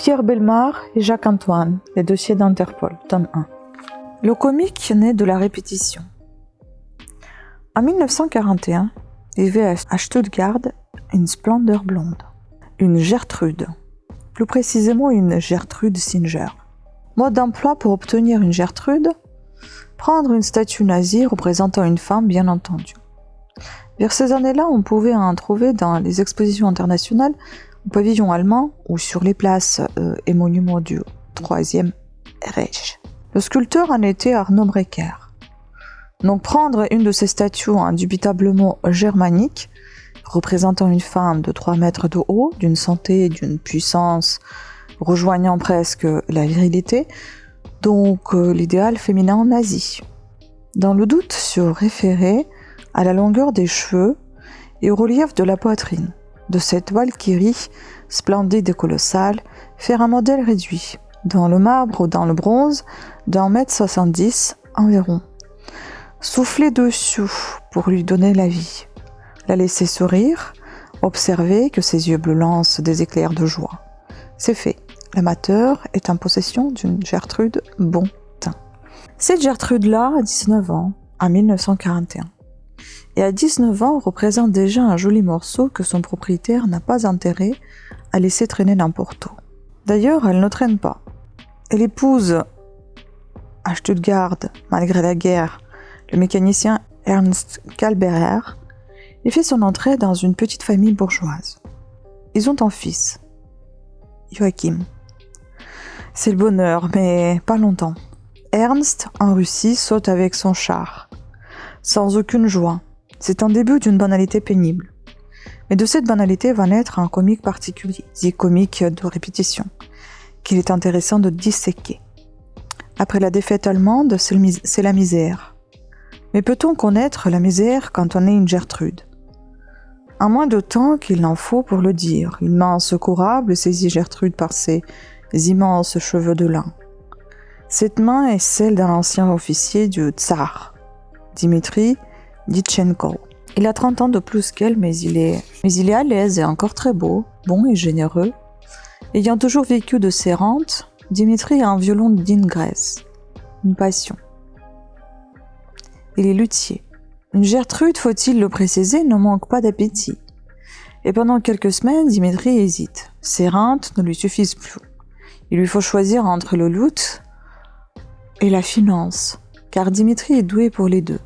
Pierre Bellemare et Jacques-Antoine, les dossiers d'Interpol, tome 1. Le comique naît de la répétition. En 1941, vivait à Stuttgart une splendeur blonde, une Gertrude, plus précisément une Gertrude Singer. Mode d'emploi pour obtenir une Gertrude, prendre une statue nazie représentant une femme, bien entendu. Vers ces années-là, on pouvait en trouver dans les expositions internationales, au pavillon allemand ou sur les places et monuments du Troisième Reich. Le sculpteur en était Arno Breker. Donc prendre une de ces statues indubitablement germaniques, représentant une femme de 3 mètres de haut, d'une santé et d'une puissance rejoignant presque la virilité, donc l'idéal féminin en Asie. Dans le doute, se référer à la longueur des cheveux et au relief de la poitrine de cette Valkyrie splendide et colossale, faire un modèle réduit, dans le marbre ou dans le bronze, d'1,70 m environ. Souffler dessus pour lui donner la vie, la laisser sourire, observer que ses yeux bleus lancent des éclairs de joie. C'est fait, l'amateur est en possession d'une Gertrude bon teint. Cette Gertrude-là a 19 ans, en 1941. Et à 19 ans, représente déjà un joli morceau que son propriétaire n'a pas intérêt à laisser traîner n'importe où. D'ailleurs, elle ne traîne pas. Elle épouse à Stuttgart, malgré la guerre, le mécanicien Ernst Kalberer et fait son entrée dans une petite famille bourgeoise. Ils ont un fils, Joachim. C'est le bonheur, mais pas longtemps. Ernst, en Russie, saute avec son char, sans aucune joie. C'est un début d'une banalité pénible. Mais de cette banalité va naître un comique particulier, dit comique de répétition, qu'il est intéressant de disséquer. Après la défaite allemande, c'est la misère. Mais peut-on connaître la misère quand on est une Gertrude ? En moins de temps qu'il n'en faut pour le dire, une main secourable saisit Gertrude par ses immenses cheveux de lin. Cette main est celle d'un ancien officier du Tsar, Dimitri Ditchenko. Il a 30 ans de plus qu'elle, mais il est à l'aise et encore très beau, bon et généreux. Ayant toujours vécu de ses rentes, Dimitri a un violon d'ingresse, une passion. Il est luthier. Une Gertrude, faut-il le préciser, ne manque pas d'appétit. Et pendant quelques semaines, Dimitri hésite. Ses rentes ne lui suffisent plus. Il lui faut choisir entre le luth et la finance, car Dimitri est doué pour les deux.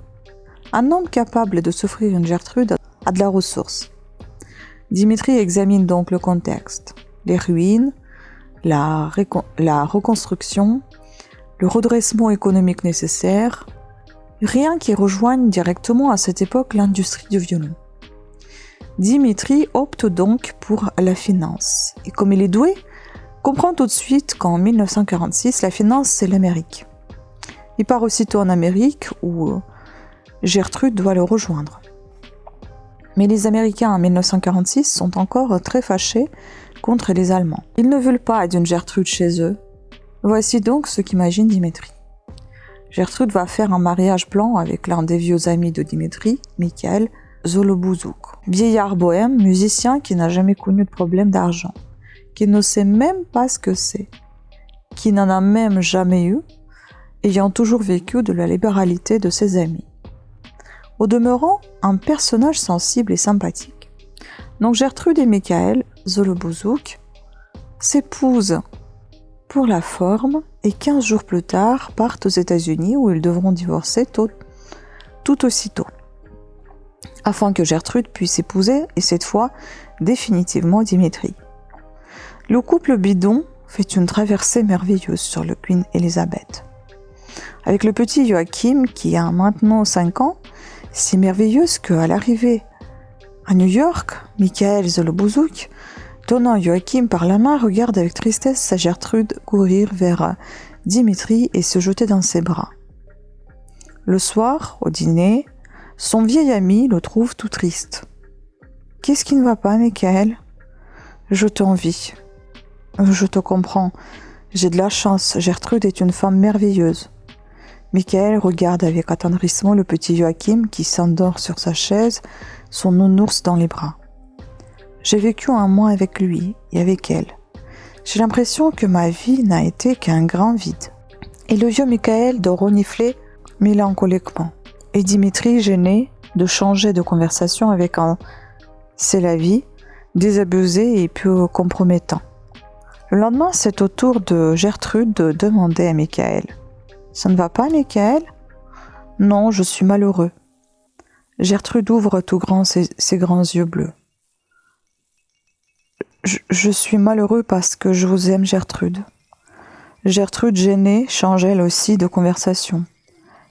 Un homme capable de s'offrir une Gertrude a de la ressource. Dimitri examine donc le contexte, les ruines, la reconstruction, le redressement économique nécessaire, rien qui rejoigne directement à cette époque l'industrie du violon. Dimitri opte donc pour la finance, et comme il est doué, comprend tout de suite qu'en 1946, la finance c'est l'Amérique. Il part aussitôt en Amérique où Gertrude doit le rejoindre. Mais les Américains en 1946 sont encore très fâchés contre les Allemands. Ils ne veulent pas d'une Gertrude chez eux. Voici donc ce qu'imagine Dimitri. Gertrude va faire un mariage blanc avec l'un des vieux amis de Dimitri, Mikhail Zolobouzuk. Vieillard bohème, musicien qui n'a jamais connu de problème d'argent, qui ne sait même pas ce que c'est, qui n'en a même jamais eu, ayant toujours vécu de la libéralité de ses amis. Au demeurant, un personnage sensible et sympathique. Donc Gertrude et Mikhail Zolobouzuk s'épousent pour la forme et 15 jours plus tard partent aux États-Unis où ils devront divorcer tout aussitôt, afin que Gertrude puisse épouser, et cette fois définitivement Dimitri. Le couple bidon fait une traversée merveilleuse sur le Queen Elizabeth. Avec le petit Joachim qui a maintenant 5 ans, si merveilleuse qu'à l'arrivée à New York, Mikhail Zolobouzuk, tenant Joachim par la main, regarde avec tristesse sa Gertrude courir vers Dimitri et se jeter dans ses bras. Le soir, au dîner, son vieil ami le trouve tout triste. « Qu'est-ce qui ne va pas, Mikhail ? Je t'envie. Je te comprends. J'ai de la chance. Gertrude est une femme merveilleuse. » Mikhail regarde avec attendrissement le petit Joachim qui s'endort sur sa chaise, son nounours dans les bras. J'ai vécu un mois avec lui et avec elle. J'ai l'impression que ma vie n'a été qu'un grand vide. Et le vieux Michael de renifler mélancoliquement. Et Dimitri, gêné de changer de conversation avec un « c'est la vie », désabusé et peu compromettant. Le lendemain, c'est au tour de Gertrude de demander à Michael « Ça ne va pas, Michael ?»« Non, je suis malheureux. » Gertrude ouvre tout grand ses grands yeux bleus. Je suis malheureux parce que je vous aime, Gertrude. Gertrude, gênée, change elle aussi de conversation.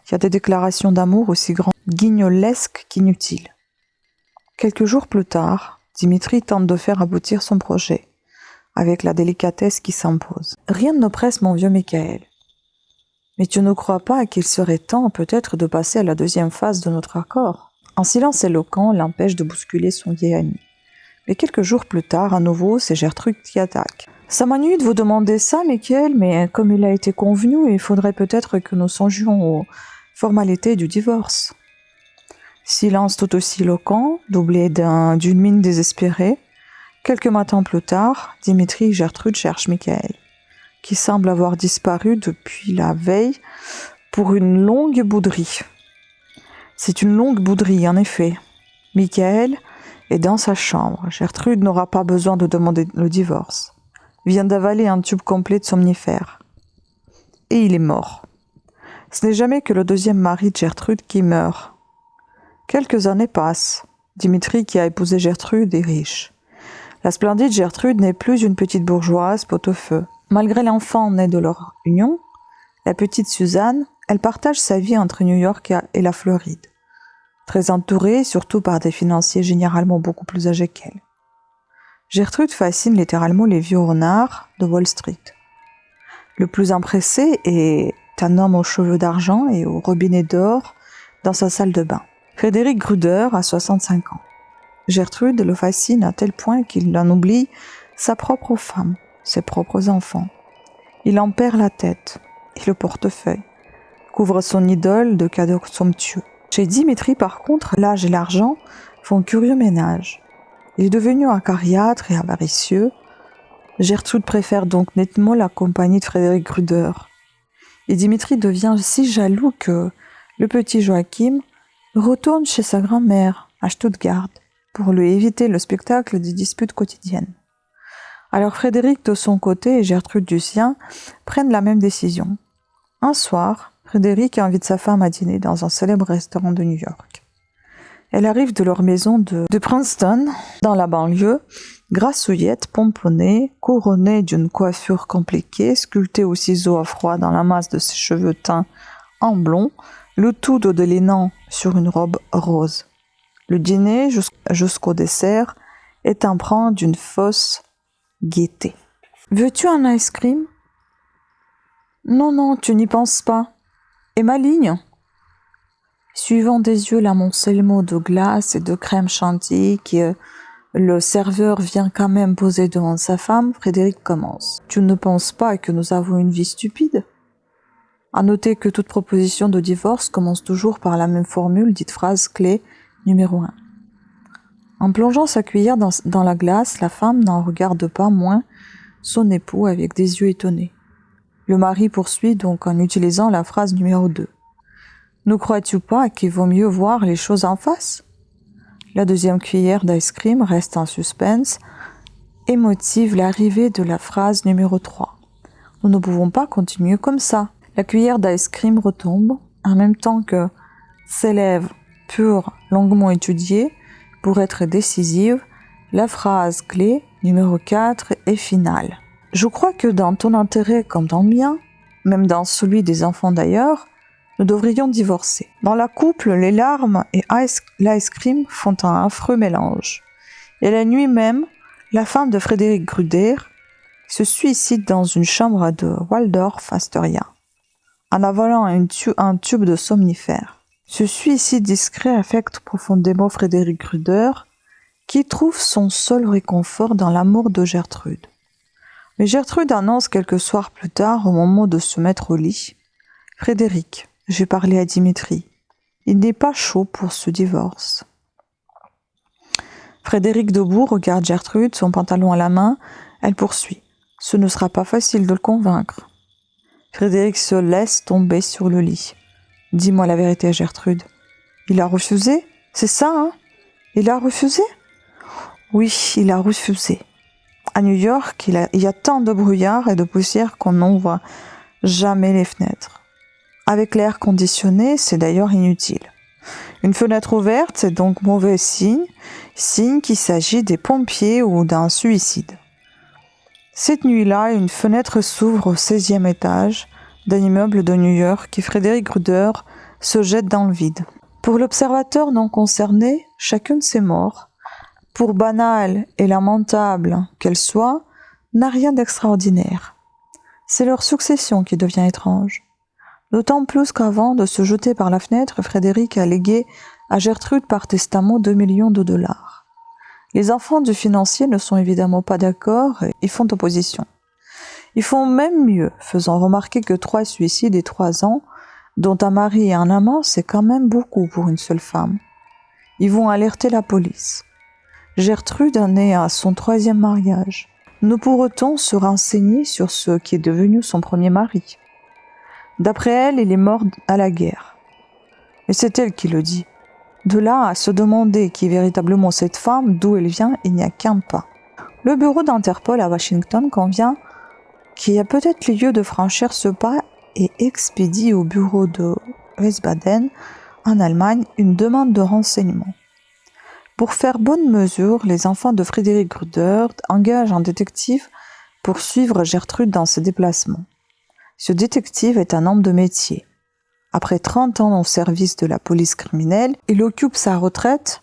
Il y a des déclarations d'amour aussi grandes, guignolesques qu'inutiles. Quelques jours plus tard, Dimitri tente de faire aboutir son projet, avec la délicatesse qui s'impose. Rien ne presse mon vieux Michael. Mais tu ne crois pas qu'il serait temps peut-être de passer à la deuxième phase de notre accord ? Un silence éloquent l'empêche de bousculer son vieil ami. Mais quelques jours plus tard, à nouveau, c'est Gertrude qui attaque. « Ça m'ennuie de vous demander ça, Michael, mais comme il a été convenu, il faudrait peut-être que nous songions aux formalités du divorce. » Silence tout aussi éloquent, doublé d'une mine désespérée. Quelques matins plus tard, Dimitri et Gertrude cherchent Michael, qui semble avoir disparu depuis la veille pour une longue bouderie. C'est une longue bouderie, en effet. Michael est dans sa chambre. Gertrude n'aura pas besoin de demander le divorce. Vient d'avaler un tube complet de somnifères. Et il est mort. Ce n'est jamais que le deuxième mari de Gertrude qui meurt. Quelques années passent. Dimitri, qui a épousé Gertrude, est riche. La splendide Gertrude n'est plus une petite bourgeoise pot-au-feu. Malgré l'enfant né de leur union, la petite Suzanne, elle partage sa vie entre New York et la Floride. Très entourée, surtout par des financiers généralement beaucoup plus âgés qu'elle. Gertrude fascine littéralement les vieux renards de Wall Street. Le plus empressé est un homme aux cheveux d'argent et au robinet d'or dans sa salle de bain. Frédéric Gruder a 65 ans. Gertrude le fascine à tel point qu'il en oublie sa propre femme, ses propres enfants. Il en perd la tête et le portefeuille, couvre son idole de cadeaux somptueux. Chez Dimitri, par contre, l'âge et l'argent font curieux ménage. Il est devenu acariâtre et avaricieux. Gertrude préfère donc nettement la compagnie de Frédéric Gruder. Et Dimitri devient si jaloux que le petit Joachim retourne chez sa grand-mère à Stuttgart pour lui éviter le spectacle des disputes quotidiennes. Alors Frédéric de son côté et Gertrude du sien prennent la même décision. Un soir, Frédéric invite sa femme à dîner dans un célèbre restaurant de New York. Elle arrive de leur maison de Princeton, dans la banlieue, grassouillette, pomponnée, couronnée d'une coiffure compliquée, sculptée au ciseau à froid dans la masse de ses cheveux teints en blond, le tout dodelinant sur une robe rose. Le dîner, jusqu'au dessert, est empreint d'une fausse gaieté. « Veux-tu un ice cream ?»« Non, non, tu n'y penses pas. Et ma ligne ?» Suivant des yeux l'amoncellement de glace et de crème chantilly que le serveur vient quand même poser devant sa femme, Frédéric commence. « Tu ne penses pas que nous avons une vie stupide ?» À noter que toute proposition de divorce commence toujours par la même formule, dite phrase clé numéro 1. En plongeant sa cuillère dans la glace, la femme n'en regarde pas moins son époux avec des yeux étonnés. Le mari poursuit donc en utilisant la phrase numéro 2. « Ne crois-tu pas qu'il vaut mieux voir les choses en face ?» La deuxième cuillère d'ice cream reste en suspense et motive l'arrivée de la phrase numéro 3. « Nous ne pouvons pas continuer comme ça. » La cuillère d'ice cream retombe, en même temps que s'élève, pure, longuement étudiée, pour être décisive, la phrase clé numéro 4 est finale. Je crois que dans ton intérêt comme dans le mien, même dans celui des enfants d'ailleurs, nous devrions divorcer. Dans la couple, les larmes et l'ice cream font un affreux mélange. Et la nuit même, la femme de Frédéric Gruder se suicide dans une chambre de Waldorf-Astoria, en avalant un tube de somnifères. Ce suicide discret affecte profondément Frédéric Gruder, qui trouve son seul réconfort dans l'amour de Gertrude. Mais Gertrude annonce quelques soirs plus tard, au moment de se mettre au lit, « Frédéric, j'ai parlé à Dimitri. Il n'est pas chaud pour ce divorce. » Frédéric debout regarde Gertrude, son pantalon à la main. Elle poursuit. Ce ne sera pas facile de le convaincre. Frédéric se laisse tomber sur le lit. Dis-moi la vérité, Gertrude. Il a refusé? C'est ça, hein? Il a refusé? Oui, il a refusé. À New York, il y a tant de brouillard et de poussière qu'on n'ouvre jamais les fenêtres. Avec l'air conditionné, c'est d'ailleurs inutile. Une fenêtre ouverte, c'est donc mauvais signe qu'il s'agit des pompiers ou d'un suicide. Cette nuit-là, une fenêtre s'ouvre au 16e étage d'un immeuble de New York et Frédéric Gruder se jette dans le vide. Pour l'observateur non concerné, chacune de ces morts, pour banale et lamentable qu'elle soit, n'a rien d'extraordinaire. C'est leur succession qui devient étrange. D'autant plus qu'avant de se jeter par la fenêtre, Frédéric a légué à Gertrude par testament 2 millions de dollars. Les enfants du financier ne sont évidemment pas d'accord et font opposition. Ils font même mieux, faisant remarquer que 3 suicides et 3 ans, dont un mari et un amant, c'est quand même beaucoup pour une seule femme. Ils vont alerter la police. Gertrude en est à son 3e mariage. Ne pourrait-on se renseigner sur ce qui est devenu son premier mari? D'après elle, il est mort à la guerre. Et c'est elle qui le dit. De là à se demander qui est véritablement cette femme, d'où elle vient, il n'y a qu'un pas. Le bureau d'Interpol à Washington convient qu'il y a peut-être lieu de franchir ce pas et expédie au bureau de Wiesbaden, en Allemagne, une demande de renseignement. Pour faire bonne mesure, les enfants de Frédéric Gruder engagent un détective pour suivre Gertrude dans ses déplacements. Ce détective est un homme de métier. Après 30 ans au service de la police criminelle, il occupe sa retraite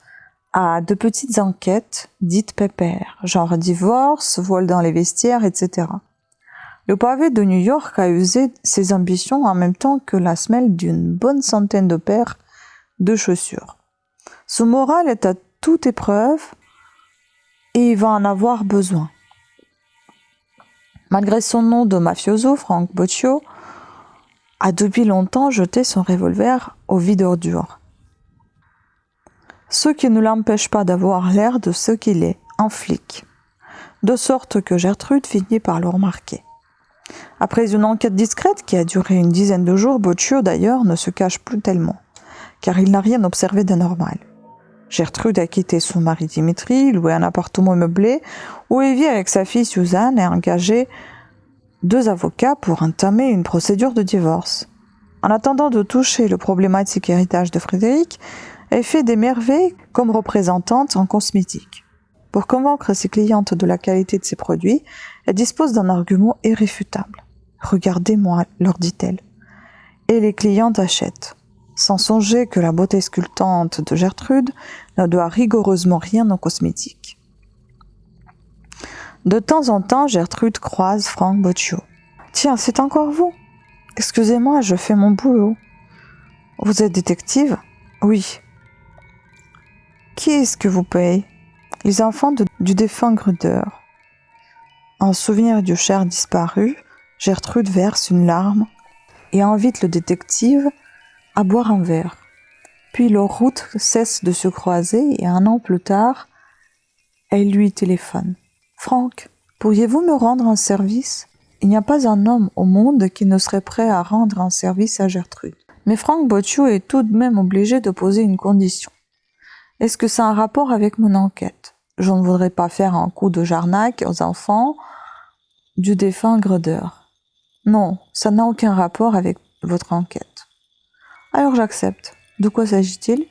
à de petites enquêtes dites pépères, genre divorce, vol dans les vestiaires, etc. Le pavé de New York a usé ses ambitions en même temps que la semelle d'une bonne centaine de paires de chaussures. Son moral est à toute épreuve et il va en avoir besoin. Malgré son nom de mafioso, Frank Boccio a depuis longtemps jeté son revolver au vide-ordures. Ce qui ne l'empêche pas d'avoir l'air de ce qu'il est, un flic. De sorte que Gertrude finit par le remarquer. Après une enquête discrète qui a duré une dizaine de jours, Boccio d'ailleurs ne se cache plus tellement, car il n'a rien observé d'anormal. Gertrude a quitté son mari Dimitri, loué un appartement meublé, où il vit avec sa fille Suzanne et a engagé 2 avocats pour entamer une procédure de divorce. En attendant de toucher le problématique héritage de Frédéric, elle fait des merveilles comme représentante en cosmétique. Pour convaincre ses clientes de la qualité de ses produits, elle dispose d'un argument irréfutable. « Regardez-moi », leur dit-elle. Et les clientes achètent, sans songer que la beauté sculptante de Gertrude ne doit rigoureusement rien aux cosmétiques. De temps en temps, Gertrude croise Frank Boccio. « Tiens, c'est encore vous? Excusez-moi, je fais mon boulot. »« Vous êtes détective? »« Oui. »« Qui est-ce que vous paye? »« Les enfants du défunt Gruder. » En souvenir du cher disparu, Gertrude verse une larme et invite le détective à boire un verre. Puis leurs routes cessent de se croiser et 1 an plus tard, elle lui téléphone. « Frank, pourriez-vous me rendre un service? » Il n'y a pas un homme au monde qui ne serait prêt à rendre un service à Gertrude. Mais Frank Boccio est tout de même obligé de poser une condition. Est-ce que ça a un rapport avec mon enquête? Je ne voudrais pas faire un coup de jarnac aux enfants du défunt Gruder. Non, ça n'a aucun rapport avec votre enquête. Alors j'accepte. De quoi s'agit-il?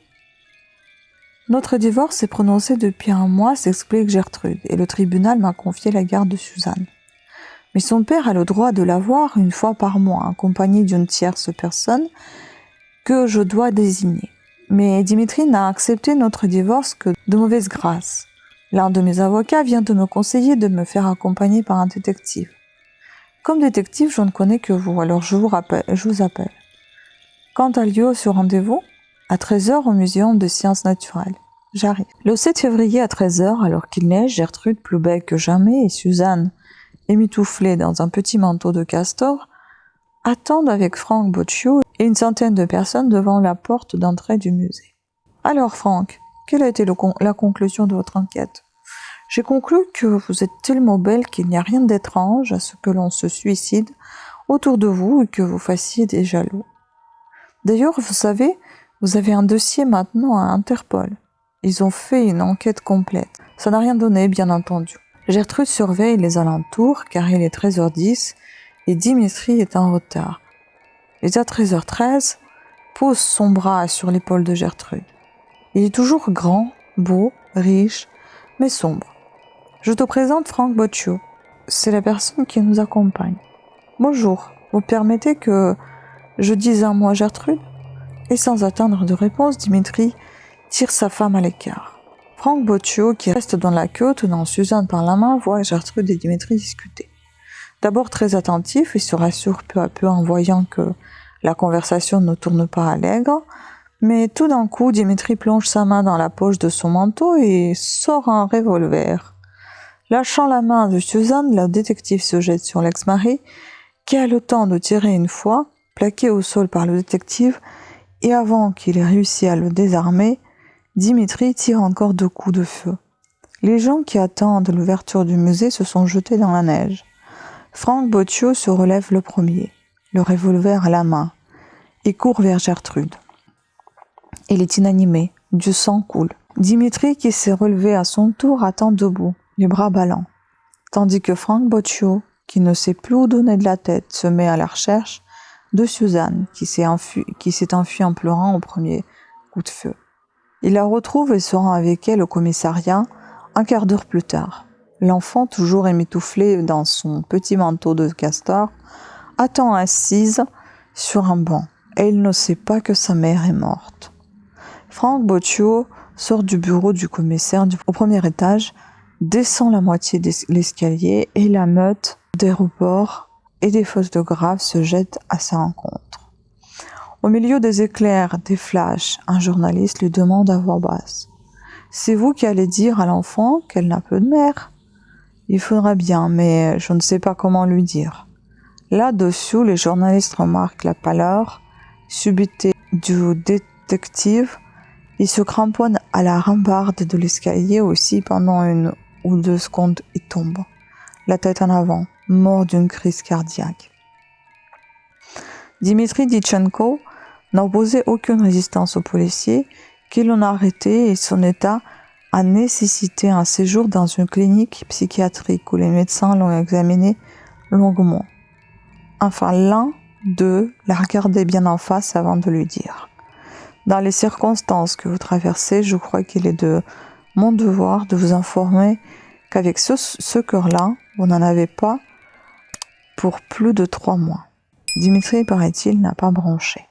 Notre divorce est prononcé depuis 1 mois, s'explique Gertrude, et le tribunal m'a confié la garde de Suzanne. Mais son père a le droit de la voir 1 fois par mois, accompagné d'une tierce personne que je dois désigner. Mais Dimitri n'a accepté notre divorce que de mauvaise grâce. L'un de mes avocats vient de me conseiller de me faire accompagner par un détective. Comme détective, je ne connais que vous, alors je vous appelle. Quand a lieu ce rendez-vous? À 13h au Muséum de Sciences Naturelles. J'arrive. Le 7 février à 13h, alors qu'il neige, Gertrude plus belle que jamais et Suzanne, émitouflée dans un petit manteau de castor, attendent avec Frank Boccio et une centaine de personnes devant la porte d'entrée du musée. Alors Frank, quelle a été la conclusion de votre enquête? J'ai conclu que vous êtes tellement belle qu'il n'y a rien d'étrange à ce que l'on se suicide autour de vous et que vous fassiez des jaloux. D'ailleurs, vous savez, vous avez un dossier maintenant à Interpol. Ils ont fait une enquête complète. Ça n'a rien donné, bien entendu. Gertrude surveille les alentours car il est 13h10 et Dimitri est en retard. Il est à 13h13, pose son bras sur l'épaule de Gertrude. Il est toujours grand, beau, riche, mais sombre. Je te présente Frank Boccio. C'est la personne qui nous accompagne. Bonjour, vous permettez que je dise un mot à Gertrude ? Et sans attendre de réponse, Dimitri tire sa femme à l'écart. Frank Boccio, qui reste dans la queue, tenant Suzanne par la main, voit Gertrude et Dimitri discuter. D'abord très attentif, il se rassure peu à peu en voyant que la conversation ne tourne pas allègre, mais tout d'un coup, Dimitri plonge sa main dans la poche de son manteau et sort un revolver. Lâchant la main de Suzanne, le détective se jette sur l'ex-mari, qui a le temps de tirer une fois, plaqué au sol par le détective, et avant qu'il ait réussi à le désarmer, Dimitri tire encore 2 coups de feu. Les gens qui attendent l'ouverture du musée se sont jetés dans la neige. Frank Boccio se relève le premier, le revolver à la main, et court vers Gertrude. Il est inanimé, du sang coule. Dimitri, qui s'est relevé à son tour, attend debout, les bras ballants, tandis que Frank Boccio, qui ne sait plus où donner de la tête, se met à la recherche de Suzanne, qui s'est enfuie en pleurant au premier coup de feu. Il la retrouve et se rend avec elle au commissariat un quart d'heure plus tard. L'enfant, toujours émitouflé dans son petit manteau de castor, attend assise sur un banc, et il ne sait pas que sa mère est morte. Frank Boccio sort du bureau du commissaire au premier étage, descend la moitié de l'escalier et la meute d'aéroports et des photographes se jette à sa rencontre. Au milieu des éclairs, des flashs, un journaliste lui demande à voix basse : « C'est vous qui allez dire à l'enfant qu'elle n'a plus de mère ? Il faudra bien, mais je ne sais pas comment lui dire. » Là-dessous, les journalistes remarquent la pâleur subitée du détective. Il se cramponne à la rambarde de l'escalier aussi pendant 1 ou 2 secondes et tombe, la tête en avant, mort d'une crise cardiaque. Dimitri Ditchenko n'a opposé aucune résistance aux policiers qui l'ont arrêté et son état a nécessité un séjour dans une clinique psychiatrique où les médecins l'ont examiné longuement. Enfin, l'un d'eux l'a regardé bien en face avant de lui dire : « Dans les circonstances que vous traversez, je crois qu'il est de mon devoir de vous informer qu'avec ce cœur-là, vous n'en avez pas pour plus de 3 mois. » Dimitri, paraît-il, n'a pas bronché.